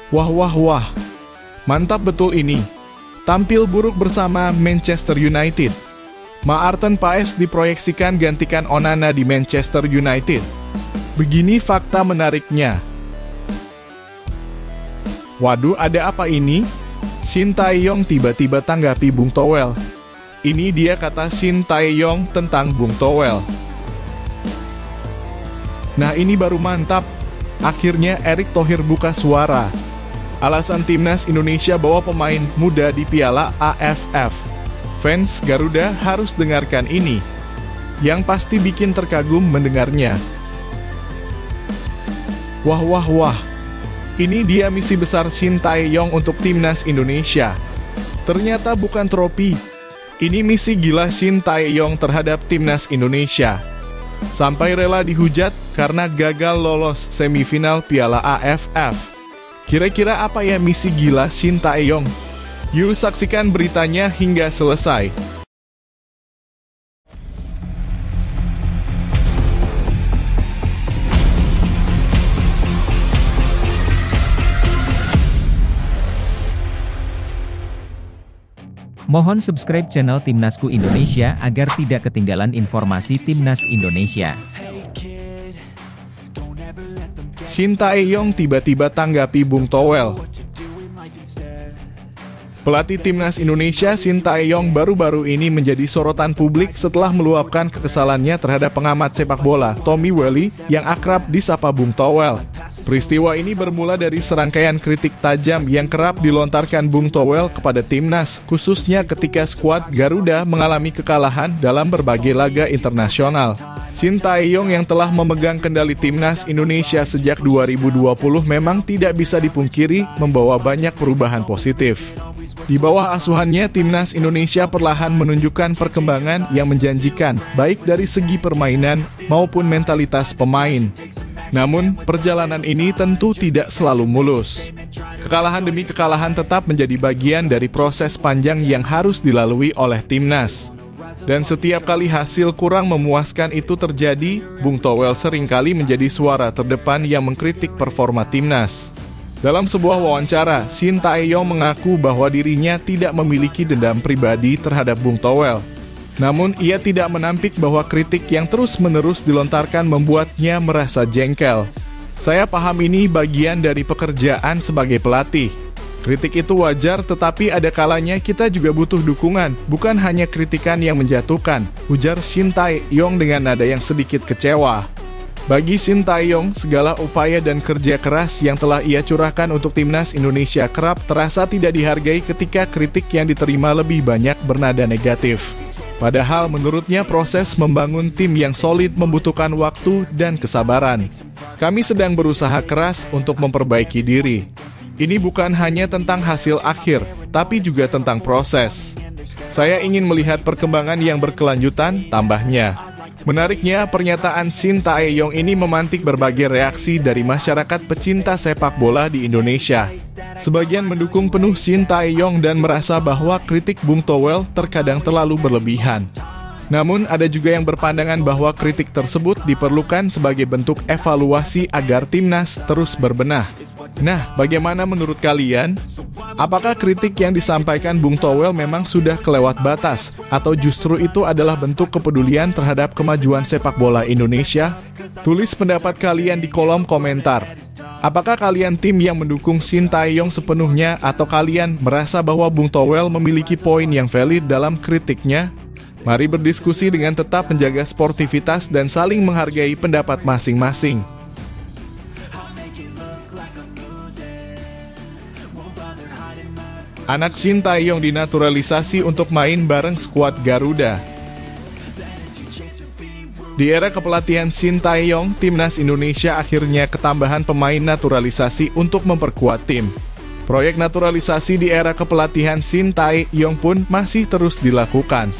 Wah wah wah, mantap betul ini. Tampil buruk bersama Manchester United. Maarten Paes diproyeksikan gantikan Onana di Manchester United. Begini fakta menariknya. Waduh, ada apa ini? Shin Tae-yong tiba-tiba tanggapi Bung Toel. Ini dia kata Shin Tae-yong tentang Bung Toel. Nah, ini baru mantap. Akhirnya Erick Thohir buka suara. Alasan timnas Indonesia bawa pemain muda di Piala AFF. Fans Garuda harus dengarkan ini. Yang pasti bikin terkagum mendengarnya. Wah wah wah. Ini dia misi besar Shin Tae-yong untuk timnas Indonesia. Ternyata bukan trofi. Ini misi gila Shin Tae-yong terhadap timnas Indonesia. Sampai rela dihujat karena gagal lolos semifinal Piala AFF. Kira-kira apa ya misi gila Shin Tae-yong? Yuk saksikan beritanya hingga selesai. Mohon subscribe channel Timnasku Indonesia agar tidak ketinggalan informasi Timnas Indonesia. Shin Tae-yong tiba-tiba tanggapi Bung Toel. Pelatih timnas Indonesia Shin Tae-yong baru-baru ini menjadi sorotan publik setelah meluapkan kekesalannya terhadap pengamat sepak bola Tommy Welly yang akrab disapa Bung Toel. Peristiwa ini bermula dari serangkaian kritik tajam yang kerap dilontarkan Bung Toel kepada timnas, khususnya ketika skuad Garuda mengalami kekalahan dalam berbagai laga internasional. Shin Tae-yong yang telah memegang kendali timnas Indonesia sejak 2020 memang tidak bisa dipungkiri membawa banyak perubahan positif. Di bawah asuhannya, timnas Indonesia perlahan menunjukkan perkembangan yang menjanjikan, baik dari segi permainan maupun mentalitas pemain. Namun, perjalanan ini tentu tidak selalu mulus. Kekalahan demi kekalahan tetap menjadi bagian dari proses panjang yang harus dilalui oleh timnas. Dan setiap kali hasil kurang memuaskan itu terjadi, Bung Toel seringkali menjadi suara terdepan yang mengkritik performa timnas. Dalam sebuah wawancara, Shin Tae-yong mengaku bahwa dirinya tidak memiliki dendam pribadi terhadap Bung Toel. Namun, ia tidak menampik bahwa kritik yang terus-menerus dilontarkan membuatnya merasa jengkel. Saya paham ini bagian dari pekerjaan sebagai pelatih. Kritik itu wajar, tetapi ada kalanya kita juga butuh dukungan, bukan hanya kritikan yang menjatuhkan, ujar Shin Tae-yong dengan nada yang sedikit kecewa. Bagi Shin Tae-yong, segala upaya dan kerja keras yang telah ia curahkan untuk timnas Indonesia kerap terasa tidak dihargai ketika kritik yang diterima lebih banyak bernada negatif. Padahal menurutnya proses membangun tim yang solid membutuhkan waktu dan kesabaran. Kami sedang berusaha keras untuk memperbaiki diri. Ini bukan hanya tentang hasil akhir, tapi juga tentang proses. Saya ingin melihat perkembangan yang berkelanjutan, tambahnya. Menariknya, pernyataan Shin Tae-yong ini memantik berbagai reaksi dari masyarakat pecinta sepak bola di Indonesia. Sebagian mendukung penuh Shin Tae-yong dan merasa bahwa kritik Bung Toel terkadang terlalu berlebihan. Namun, ada juga yang berpandangan bahwa kritik tersebut diperlukan sebagai bentuk evaluasi agar timnas terus berbenah. Nah, bagaimana menurut kalian? Apakah kritik yang disampaikan Bung Toel memang sudah kelewat batas? Atau justru itu adalah bentuk kepedulian terhadap kemajuan sepak bola Indonesia? Tulis pendapat kalian di kolom komentar. Apakah kalian tim yang mendukung Shin Tae-yong sepenuhnya atau kalian merasa bahwa Bung Toel memiliki poin yang valid dalam kritiknya? Mari berdiskusi dengan tetap menjaga sportivitas dan saling menghargai pendapat masing-masing. Anak Shin Tae-yong dinaturalisasi untuk main bareng skuad Garuda. Di era kepelatihan Shin Tae-yong, timnas Indonesia akhirnya ketambahan pemain naturalisasi untuk memperkuat tim. Proyek naturalisasi di era kepelatihan Shin Tae-yong pun masih terus dilakukan.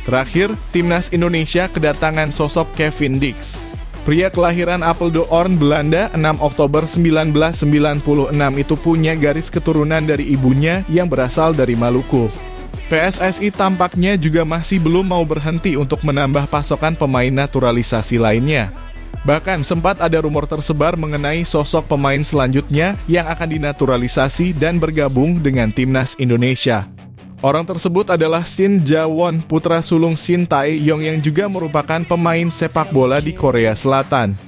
Terakhir, timnas Indonesia kedatangan sosok Kevin Dix. Pria kelahiran Apeldoorn, Belanda, 6 Oktober 1996 itu punya garis keturunan dari ibunya yang berasal dari Maluku. PSSI tampaknya juga masih belum mau berhenti untuk menambah pasokan pemain naturalisasi lainnya. Bahkan sempat ada rumor tersebar mengenai sosok pemain selanjutnya yang akan dinaturalisasi dan bergabung dengan timnas Indonesia. Orang tersebut adalah Shin Ja-won, putra sulung Shin Tae-yong yang juga merupakan pemain sepak bola di Korea Selatan.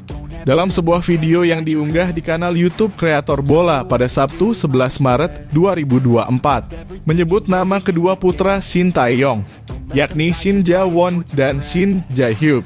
Dalam sebuah video yang diunggah di kanal YouTube kreator bola pada Sabtu 11 Maret 2024, menyebut nama kedua putra Shin Tae-yong, yakni Shin Ja-won dan Shin Ja-hyuk.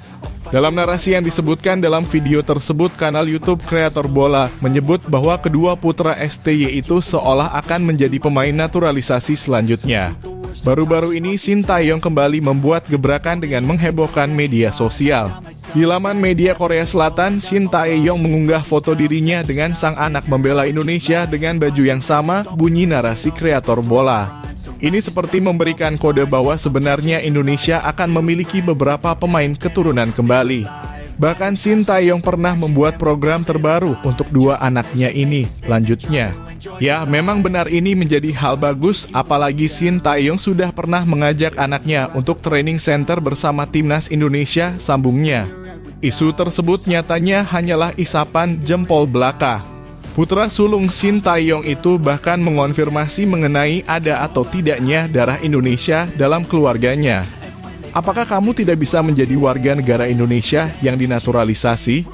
Dalam narasi yang disebutkan dalam video tersebut, kanal YouTube kreator bola menyebut bahwa kedua putra STY itu seolah akan menjadi pemain naturalisasi selanjutnya. Baru-baru ini Shin Tae-yong kembali membuat gebrakan dengan menghebohkan media sosial. Di laman media Korea Selatan, Shin Tae-yong mengunggah foto dirinya dengan sang anak membela Indonesia dengan baju yang sama, bunyi narasi kreator bola. Ini seperti memberikan kode bahwa sebenarnya Indonesia akan memiliki beberapa pemain keturunan kembali. Bahkan Shin Tae-yong pernah membuat program terbaru untuk dua anaknya ini, lanjutnya. Ya, memang benar ini menjadi hal bagus, apalagi Shin Tae-yong sudah pernah mengajak anaknya untuk training center bersama timnas Indonesia, sambungnya. Isu tersebut nyatanya hanyalah isapan jempol belaka. Putra sulung Shin Tae-yong itu bahkan mengonfirmasi mengenai ada atau tidaknya darah Indonesia dalam keluarganya. Apakah kamu tidak bisa menjadi warga negara Indonesia yang dinaturalisasi?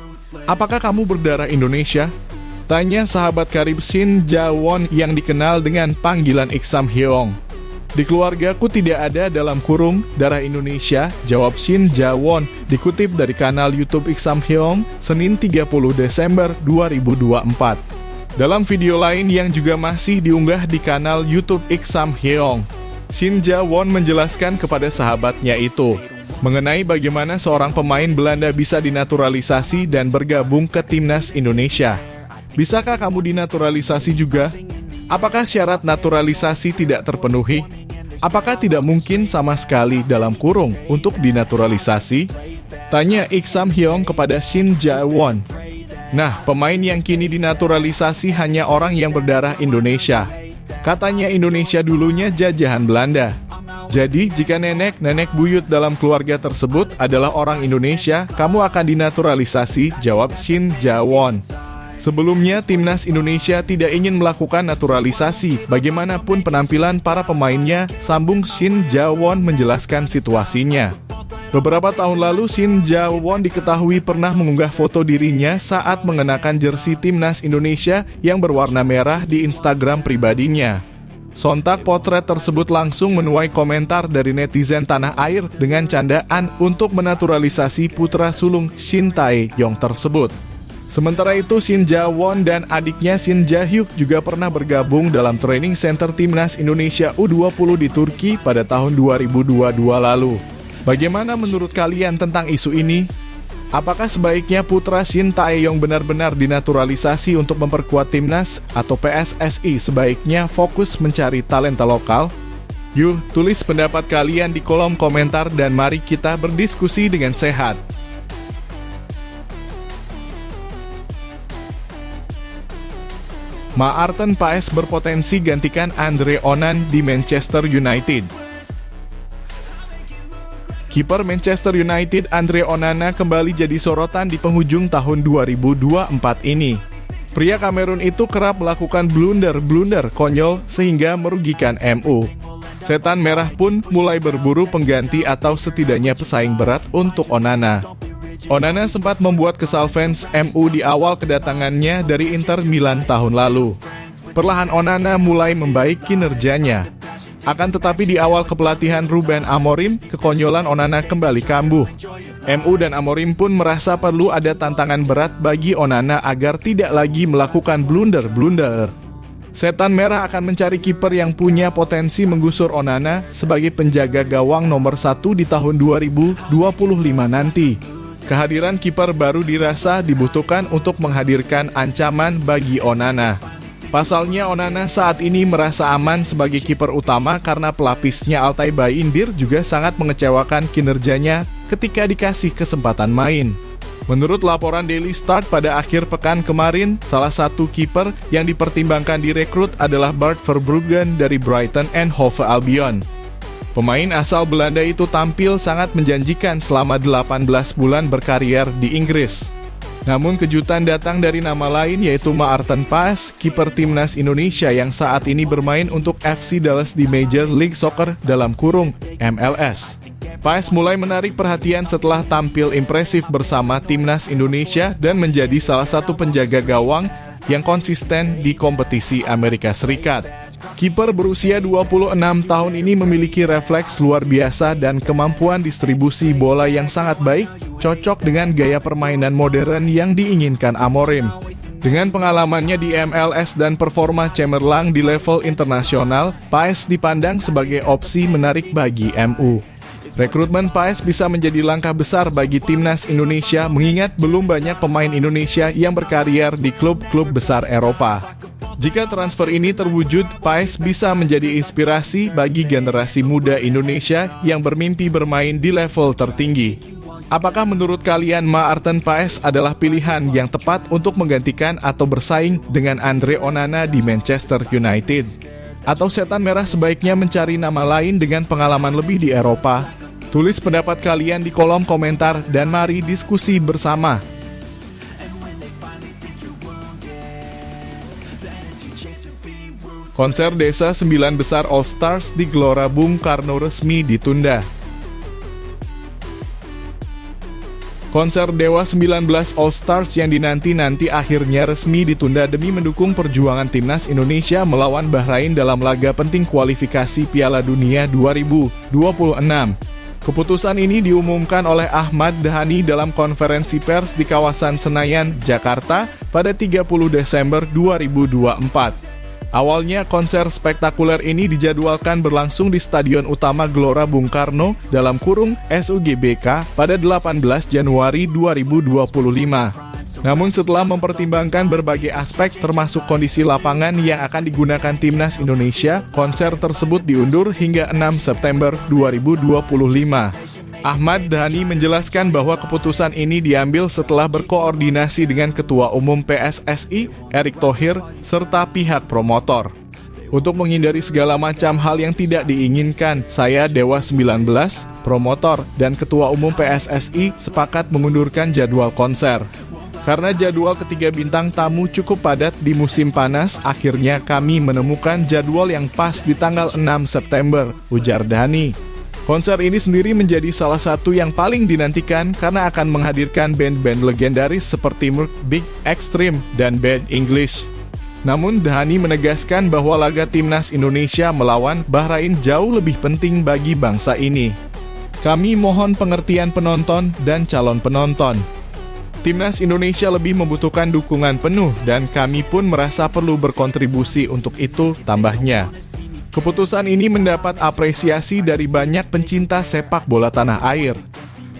Apakah kamu berdarah Indonesia? Tanya sahabat karib Shin Ja-won yang dikenal dengan panggilan Ik Sam-heong. Di keluargaku tidak ada dalam kurung darah Indonesia, jawab Shin Ja-won, dikutip dari kanal YouTube Ik Sam-heong, Senin 30 Desember 2024. Dalam video lain yang juga masih diunggah di kanal YouTube Ik Sam-heong, Shin Ja-won menjelaskan kepada sahabatnya itu mengenai bagaimana seorang pemain Belanda bisa dinaturalisasi dan bergabung ke timnas Indonesia. Bisakah kamu dinaturalisasi juga? Apakah syarat naturalisasi tidak terpenuhi? Apakah tidak mungkin sama sekali dalam kurung untuk dinaturalisasi? Tanya Ik Sam-heong kepada Shin Ja-won. Nah, pemain yang kini dinaturalisasi hanya orang yang berdarah Indonesia. Katanya Indonesia dulunya jajahan Belanda. Jadi, jika nenek buyut dalam keluarga tersebut adalah orang Indonesia, kamu akan dinaturalisasi, jawab Shin Ja-won. Sebelumnya, timnas Indonesia tidak ingin melakukan naturalisasi, bagaimanapun penampilan para pemainnya, sambung Shin Ja-won menjelaskan situasinya. Beberapa tahun lalu, Shin Ja-won diketahui pernah mengunggah foto dirinya saat mengenakan jersey timnas Indonesia yang berwarna merah di Instagram pribadinya. Sontak potret tersebut langsung menuai komentar dari netizen tanah air dengan candaan untuk menaturalisasi putra sulung Shin Tae-yong tersebut. Sementara itu, Shin Ja-won dan adiknya Shin Ja-hyuk juga pernah bergabung dalam training center timnas Indonesia U20 di Turki pada tahun 2022 lalu. Bagaimana menurut kalian tentang isu ini? Apakah sebaiknya putra Shin Tae-yong benar-benar dinaturalisasi untuk memperkuat timnas, atau PSSI sebaiknya fokus mencari talenta lokal? Yuk, tulis pendapat kalian di kolom komentar dan mari kita berdiskusi dengan sehat. Maarten Paes berpotensi gantikan Andre Onana di Manchester United. Kiper Manchester United Andre Onana kembali jadi sorotan di penghujung tahun 2024 ini. Pria Kamerun itu kerap melakukan blunder konyol sehingga merugikan MU. Setan Merah pun mulai berburu pengganti atau setidaknya pesaing berat untuk Onana. Onana sempat membuat kesal fans MU di awal kedatangannya dari Inter Milan tahun lalu. Perlahan Onana mulai membaik kinerjanya. Akan tetapi di awal kepelatihan Ruben Amorim, kekonyolan Onana kembali kambuh. MU dan Amorim pun merasa perlu ada tantangan berat bagi Onana agar tidak lagi melakukan blunder. Setan Merah akan mencari kiper yang punya potensi menggusur Onana sebagai penjaga gawang nomor 1 di tahun 2025 nanti. Kehadiran kiper baru dirasa dibutuhkan untuk menghadirkan ancaman bagi Onana. Pasalnya Onana saat ini merasa aman sebagai kiper utama karena pelapisnya Altay Bayindir juga sangat mengecewakan kinerjanya ketika dikasih kesempatan main. Menurut laporan Daily Start pada akhir pekan kemarin, salah satu kiper yang dipertimbangkan direkrut adalah Bart Verbruggen dari Brighton and Hove Albion. Pemain asal Belanda itu tampil sangat menjanjikan selama 18 bulan berkarier di Inggris. Namun kejutan datang dari nama lain yaitu Maarten Paes, kiper timnas Indonesia yang saat ini bermain untuk FC Dallas di Major League Soccer (MLS). Paes mulai menarik perhatian setelah tampil impresif bersama timnas Indonesia dan menjadi salah satu penjaga gawang yang konsisten di kompetisi Amerika Serikat. Kiper berusia 26 tahun ini memiliki refleks luar biasa dan kemampuan distribusi bola yang sangat baik, cocok dengan gaya permainan modern yang diinginkan Amorim. Dengan pengalamannya di MLS dan performa cemerlang di level internasional, Paes dipandang sebagai opsi menarik bagi MU. Rekrutmen Paes bisa menjadi langkah besar bagi timnas Indonesia mengingat belum banyak pemain Indonesia yang berkarier di klub-klub besar Eropa. Jika transfer ini terwujud, Paes bisa menjadi inspirasi bagi generasi muda Indonesia yang bermimpi bermain di level tertinggi. Apakah menurut kalian Maarten Paes adalah pilihan yang tepat untuk menggantikan atau bersaing dengan Andre Onana di Manchester United? Atau setan merah sebaiknya mencari nama lain dengan pengalaman lebih di Eropa? Tulis pendapat kalian di kolom komentar dan mari diskusi bersama. Konser Desa 9 Besar All Stars di Gelora Bung Karno resmi ditunda. Konser Dewa 19 All Stars yang dinanti-nanti akhirnya resmi ditunda demi mendukung perjuangan timnas Indonesia melawan Bahrain dalam laga penting kualifikasi Piala Dunia 2026. Keputusan ini diumumkan oleh Ahmad Dhani dalam konferensi pers di kawasan Senayan, Jakarta pada 30 Desember 2024. Awalnya konser spektakuler ini dijadwalkan berlangsung di Stadion Utama Gelora Bung Karno (SUGBK) pada 18 Januari 2025. Namun setelah mempertimbangkan berbagai aspek termasuk kondisi lapangan yang akan digunakan timnas Indonesia, konser tersebut diundur hingga 6 September 2025. Ahmad Dhani menjelaskan bahwa keputusan ini diambil setelah berkoordinasi dengan Ketua Umum PSSI, Erick Thohir, serta pihak promotor. Untuk menghindari segala macam hal yang tidak diinginkan, saya Dewa 19, promotor, dan Ketua Umum PSSI sepakat mengundurkan jadwal konser. Karena jadwal ketiga bintang tamu cukup padat di musim panas, akhirnya kami menemukan jadwal yang pas di tanggal 6 September, ujar Dhani. Konser ini sendiri menjadi salah satu yang paling dinantikan karena akan menghadirkan band-band legendaris seperti Merc Big Extreme dan Bad English. Namun Dhani menegaskan bahwa laga timnas Indonesia melawan Bahrain jauh lebih penting bagi bangsa ini. Kami mohon pengertian penonton dan calon penonton. Timnas Indonesia lebih membutuhkan dukungan penuh dan kami pun merasa perlu berkontribusi untuk itu, tambahnya. Keputusan ini mendapat apresiasi dari banyak pencinta sepak bola tanah air.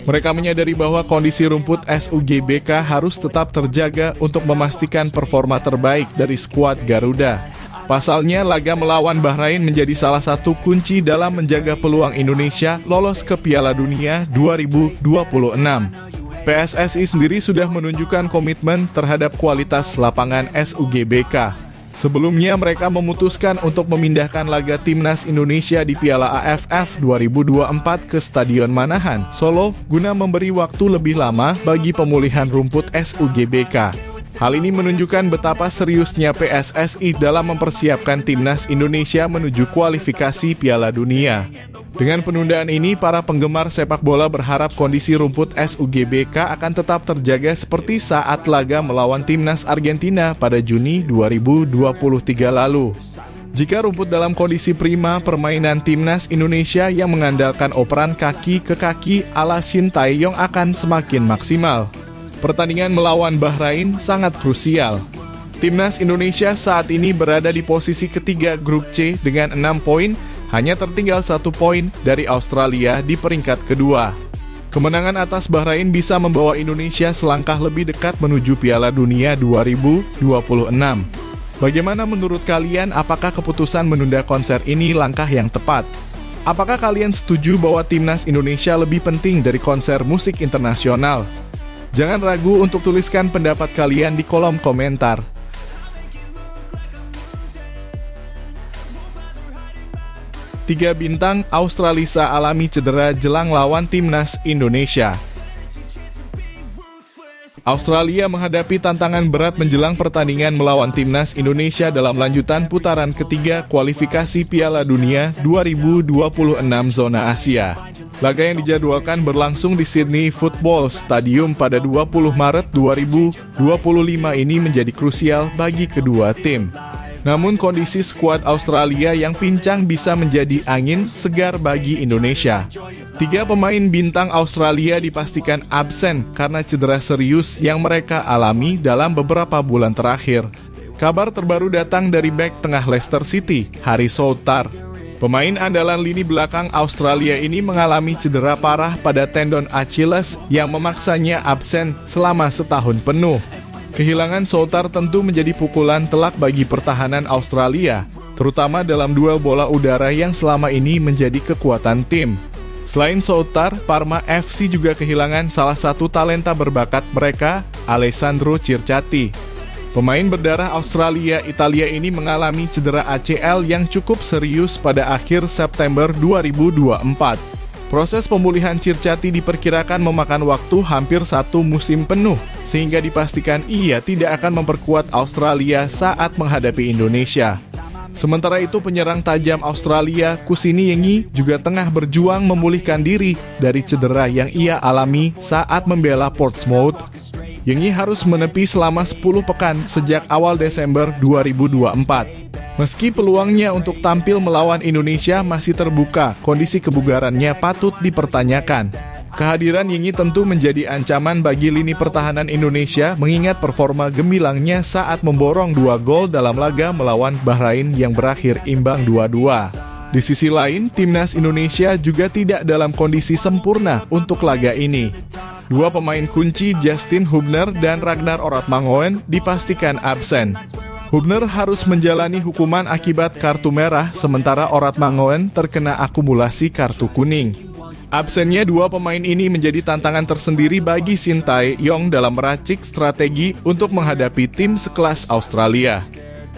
Mereka menyadari bahwa kondisi rumput SUGBK harus tetap terjaga untuk memastikan performa terbaik dari skuad Garuda. Pasalnya, laga melawan Bahrain menjadi salah satu kunci dalam menjaga peluang Indonesia lolos ke Piala Dunia 2026. PSSI sendiri sudah menunjukkan komitmen terhadap kualitas lapangan SUGBK. Sebelumnya mereka memutuskan untuk memindahkan laga timnas Indonesia di Piala AFF 2024 ke Stadion Manahan, Solo, guna memberi waktu lebih lama bagi pemulihan rumput SUGBK. Hal ini menunjukkan betapa seriusnya PSSI dalam mempersiapkan timnas Indonesia menuju kualifikasi Piala Dunia. Dengan penundaan ini, para penggemar sepak bola berharap kondisi rumput SUGBK akan tetap terjaga seperti saat laga melawan timnas Argentina pada Juni 2023 lalu. Jika rumput dalam kondisi prima, permainan timnas Indonesia yang mengandalkan operan kaki ke kaki ala Shin Tae-yong akan semakin maksimal. Pertandingan melawan Bahrain sangat krusial. Timnas Indonesia saat ini berada di posisi ketiga grup C dengan 6 poin, hanya tertinggal 1 poin dari Australia di peringkat kedua. Kemenangan atas Bahrain bisa membawa Indonesia selangkah lebih dekat menuju Piala Dunia 2026. Bagaimana menurut kalian, apakah keputusan menunda konser ini langkah yang tepat? Apakah kalian setuju bahwa timnas Indonesia lebih penting dari konser musik internasional? Jangan ragu untuk tuliskan pendapat kalian di kolom komentar. Tiga bintang Australisa alami cedera jelang lawan timnas Indonesia. Australia menghadapi tantangan berat menjelang pertandingan melawan timnas Indonesia dalam lanjutan putaran ketiga kualifikasi Piala Dunia 2026 zona Asia. Laga yang dijadwalkan berlangsung di Sydney Football Stadium pada 20 Maret 2025 ini menjadi krusial bagi kedua tim. Namun kondisi skuad Australia yang pincang bisa menjadi angin segar bagi Indonesia. 3 pemain bintang Australia dipastikan absen karena cedera serius yang mereka alami dalam beberapa bulan terakhir. Kabar terbaru datang dari bek tengah Leicester City, Harry Souttar. Pemain andalan lini belakang Australia ini mengalami cedera parah pada tendon Achilles yang memaksanya absen selama setahun penuh. Kehilangan Souttar tentu menjadi pukulan telak bagi pertahanan Australia, terutama dalam duel bola udara yang selama ini menjadi kekuatan tim. Selain Souttar, Parma FC juga kehilangan salah satu talenta berbakat mereka, Alessandro Circati. Pemain berdarah Australia-Italia ini mengalami cedera ACL yang cukup serius pada akhir September 2024. Proses pemulihan Circati diperkirakan memakan waktu hampir 1 musim penuh, sehingga dipastikan ia tidak akan memperkuat Australia saat menghadapi Indonesia. Sementara itu penyerang tajam Australia, Kusini Yengi, juga tengah berjuang memulihkan diri dari cedera yang ia alami saat membela Portsmouth. Yengi harus menepi selama 10 pekan sejak awal Desember 2024. Meski peluangnya untuk tampil melawan Indonesia masih terbuka, kondisi kebugarannya patut dipertanyakan. Kehadiran Yengi tentu menjadi ancaman bagi lini pertahanan Indonesia mengingat performa gemilangnya saat memborong 2 gol dalam laga melawan Bahrain yang berakhir imbang 2-2. Di sisi lain, timnas Indonesia juga tidak dalam kondisi sempurna untuk laga ini. 2 pemain kunci Justin Hubner dan Ragnar Oratmangoen dipastikan absen. Hubner harus menjalani hukuman akibat kartu merah, sementara Oratmangoen terkena akumulasi kartu kuning. Absennya 2 pemain ini menjadi tantangan tersendiri bagi Shin Tae-yong dalam meracik strategi untuk menghadapi tim sekelas Australia.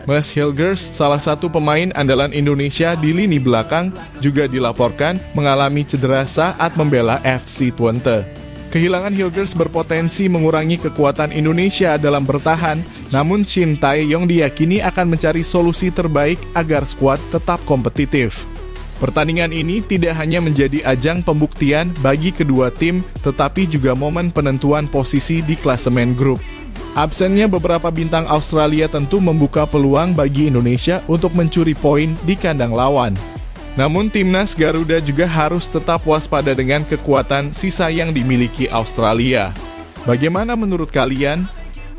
Mads Hilgers, salah satu pemain andalan Indonesia di lini belakang, juga dilaporkan mengalami cedera saat membela FC Twente. Kehilangan Hilgers berpotensi mengurangi kekuatan Indonesia dalam bertahan, namun Shin Tae-yong diyakini akan mencari solusi terbaik agar skuad tetap kompetitif. Pertandingan ini tidak hanya menjadi ajang pembuktian bagi kedua tim, tetapi juga momen penentuan posisi di klasemen grup. Absennya beberapa bintang Australia tentu membuka peluang bagi Indonesia untuk mencuri poin di kandang lawan. Namun timnas Garuda juga harus tetap waspada dengan kekuatan sisa yang dimiliki Australia. Bagaimana menurut kalian?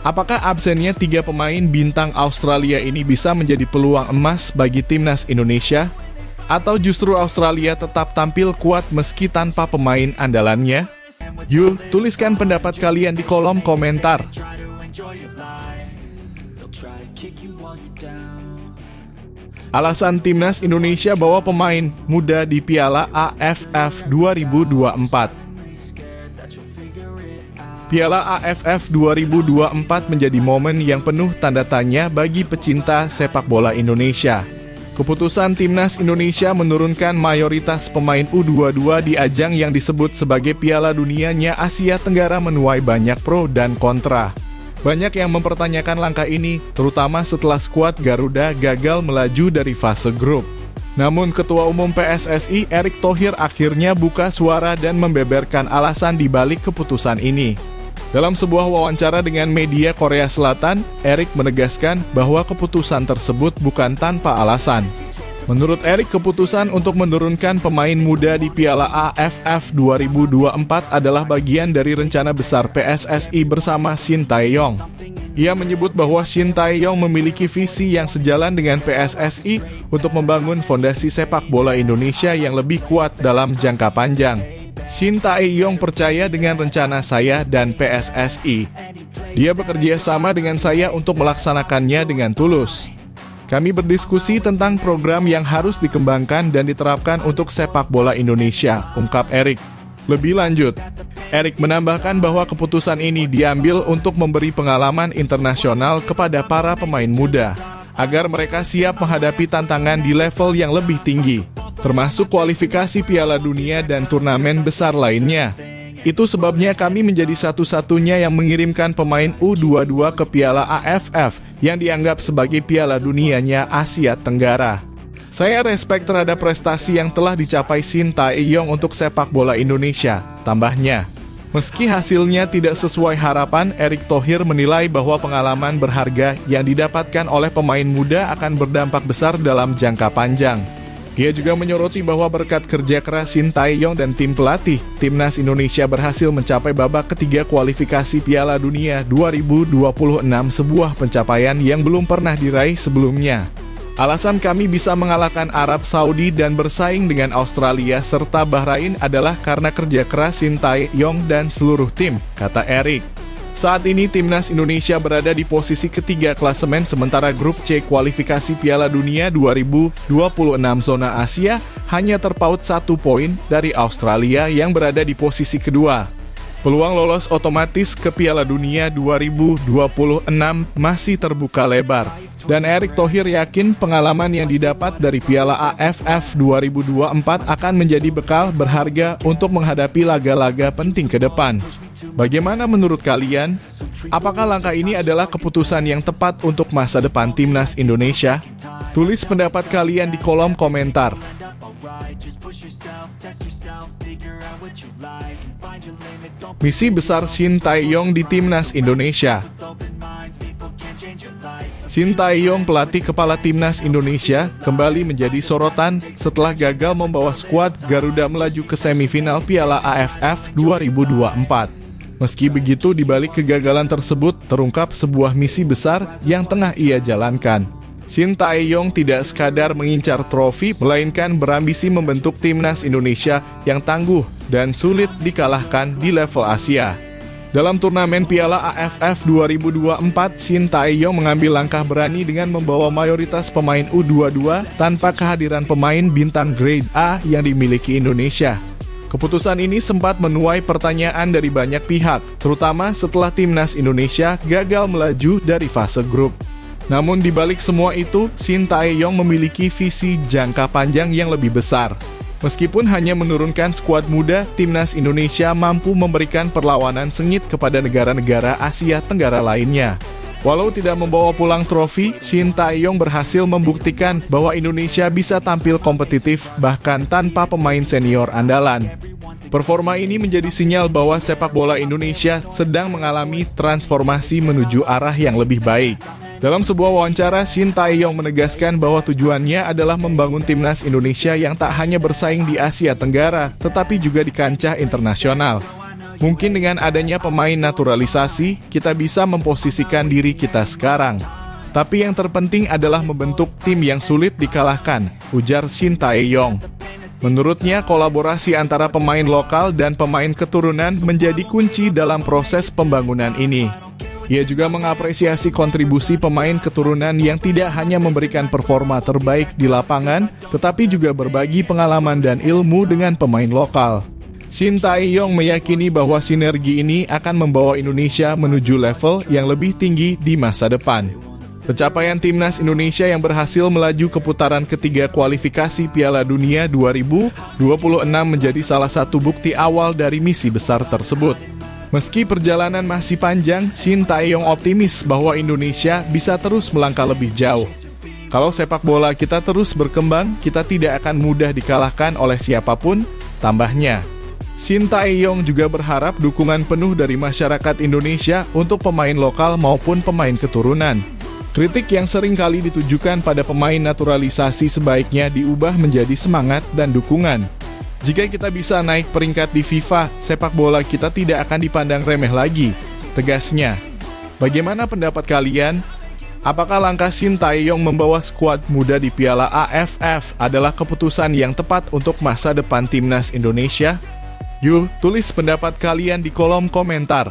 Apakah absennya 3 pemain bintang Australia ini bisa menjadi peluang emas bagi timnas Indonesia? Atau justru Australia tetap tampil kuat meski tanpa pemain andalannya? Yuk, tuliskan pendapat kalian di kolom komentar. Alasan timnas Indonesia bawa pemain muda di Piala AFF 2024. Piala AFF 2024 menjadi momen yang penuh tanda tanya bagi pecinta sepak bola Indonesia. Keputusan timnas Indonesia menurunkan mayoritas pemain U22 di ajang yang disebut sebagai Piala Dunianya Asia Tenggara menuai banyak pro dan kontra. Banyak yang mempertanyakan langkah ini, terutama setelah skuad Garuda gagal melaju dari fase grup. Namun Ketua Umum PSSI Erick Thohir akhirnya buka suara dan membeberkan alasan di balik keputusan ini. Dalam sebuah wawancara dengan media Korea Selatan, Erick menegaskan bahwa keputusan tersebut bukan tanpa alasan. Menurut Erick, keputusan untuk menurunkan pemain muda di Piala AFF 2024 adalah bagian dari rencana besar PSSI bersama Shin Tae-yong. Ia menyebut bahwa Shin Tae-yong memiliki visi yang sejalan dengan PSSI untuk membangun fondasi sepak bola Indonesia yang lebih kuat dalam jangka panjang. Shin Tae-yong percaya dengan rencana saya dan PSSI. Dia bekerja sama dengan saya untuk melaksanakannya dengan tulus. Kami berdiskusi tentang program yang harus dikembangkan dan diterapkan untuk sepak bola Indonesia, ungkap Erick. Lebih lanjut, Erick menambahkan bahwa keputusan ini diambil untuk memberi pengalaman internasional kepada para pemain muda, agar mereka siap menghadapi tantangan di level yang lebih tinggi, termasuk kualifikasi Piala Dunia dan turnamen besar lainnya. Itu sebabnya kami menjadi satu-satunya yang mengirimkan pemain U22 ke Piala AFF yang dianggap sebagai Piala Dunianya Asia Tenggara. Saya respect terhadap prestasi yang telah dicapai Shin Tae-yong untuk sepak bola Indonesia, tambahnya. Meski hasilnya tidak sesuai harapan, Erick Thohir menilai bahwa pengalaman berharga yang didapatkan oleh pemain muda akan berdampak besar dalam jangka panjang. Ia juga menyoroti bahwa berkat kerja keras Shin Tae-yong dan tim pelatih, Timnas Indonesia berhasil mencapai babak ketiga kualifikasi Piala Dunia 2026, sebuah pencapaian yang belum pernah diraih sebelumnya. Alasan kami bisa mengalahkan Arab Saudi dan bersaing dengan Australia serta Bahrain adalah karena kerja keras Shin Tae-yong dan seluruh tim, kata Erick. Saat ini Timnas Indonesia berada di posisi ketiga klasemen, sementara grup C kualifikasi Piala Dunia 2026 zona Asia hanya terpaut 1 poin dari Australia yang berada di posisi kedua. Peluang lolos otomatis ke Piala Dunia 2026 masih terbuka lebar. Dan Erick Thohir yakin pengalaman yang didapat dari Piala AFF 2024 akan menjadi bekal berharga untuk menghadapi laga-laga penting ke depan. Bagaimana menurut kalian? Apakah langkah ini adalah keputusan yang tepat untuk masa depan Timnas Indonesia? Tulis pendapat kalian di kolom komentar. Misi besar Shin Tae-yong di Timnas Indonesia. Shin Tae-yong, pelatih kepala Timnas Indonesia, kembali menjadi sorotan setelah gagal membawa skuad Garuda melaju ke semifinal Piala AFF 2024. Meski begitu, di balik kegagalan tersebut terungkap sebuah misi besar yang tengah ia jalankan. Shin Tae-yong tidak sekadar mengincar trofi, melainkan berambisi membentuk Timnas Indonesia yang tangguh dan sulit dikalahkan di level Asia. Dalam turnamen Piala AFF 2024, Shin Tae-yong mengambil langkah berani dengan membawa mayoritas pemain U22 tanpa kehadiran pemain bintang grade A yang dimiliki Indonesia. Keputusan ini sempat menuai pertanyaan dari banyak pihak, terutama setelah Timnas Indonesia gagal melaju dari fase grup. Namun di balik semua itu, Shin Tae-yong memiliki visi jangka panjang yang lebih besar. Meskipun hanya menurunkan skuad muda, Timnas Indonesia mampu memberikan perlawanan sengit kepada negara-negara Asia Tenggara lainnya. Walau tidak membawa pulang trofi, Shin Tae-yong berhasil membuktikan bahwa Indonesia bisa tampil kompetitif bahkan tanpa pemain senior andalan. Performa ini menjadi sinyal bahwa sepak bola Indonesia sedang mengalami transformasi menuju arah yang lebih baik. Dalam sebuah wawancara, Shin Tae-yong menegaskan bahwa tujuannya adalah membangun Timnas Indonesia yang tak hanya bersaing di Asia Tenggara, tetapi juga di kancah internasional. Mungkin dengan adanya pemain naturalisasi, kita bisa memposisikan diri kita sekarang. Tapi yang terpenting adalah membentuk tim yang sulit dikalahkan, ujar Shin Tae-yong. Menurutnya, kolaborasi antara pemain lokal dan pemain keturunan menjadi kunci dalam proses pembangunan ini. Ia juga mengapresiasi kontribusi pemain keturunan yang tidak hanya memberikan performa terbaik di lapangan, tetapi juga berbagi pengalaman dan ilmu dengan pemain lokal. Shin Tae-yong meyakini bahwa sinergi ini akan membawa Indonesia menuju level yang lebih tinggi di masa depan. Pencapaian Timnas Indonesia yang berhasil melaju ke putaran ketiga kualifikasi Piala Dunia 2026 menjadi salah satu bukti awal dari misi besar tersebut. Meski perjalanan masih panjang, Shin Tae-yong optimis bahwa Indonesia bisa terus melangkah lebih jauh. Kalau sepak bola kita terus berkembang, kita tidak akan mudah dikalahkan oleh siapapun, tambahnya. Shin Tae-yong juga berharap dukungan penuh dari masyarakat Indonesia untuk pemain lokal maupun pemain keturunan. Kritik yang sering kali ditujukan pada pemain naturalisasi sebaiknya diubah menjadi semangat dan dukungan. Jika kita bisa naik peringkat di FIFA, sepak bola kita tidak akan dipandang remeh lagi, tegasnya. Bagaimana pendapat kalian? Apakah langkah Shin Tae-yong membawa skuad muda di Piala AFF adalah keputusan yang tepat untuk masa depan Timnas Indonesia? Yuk, tulis pendapat kalian di kolom komentar.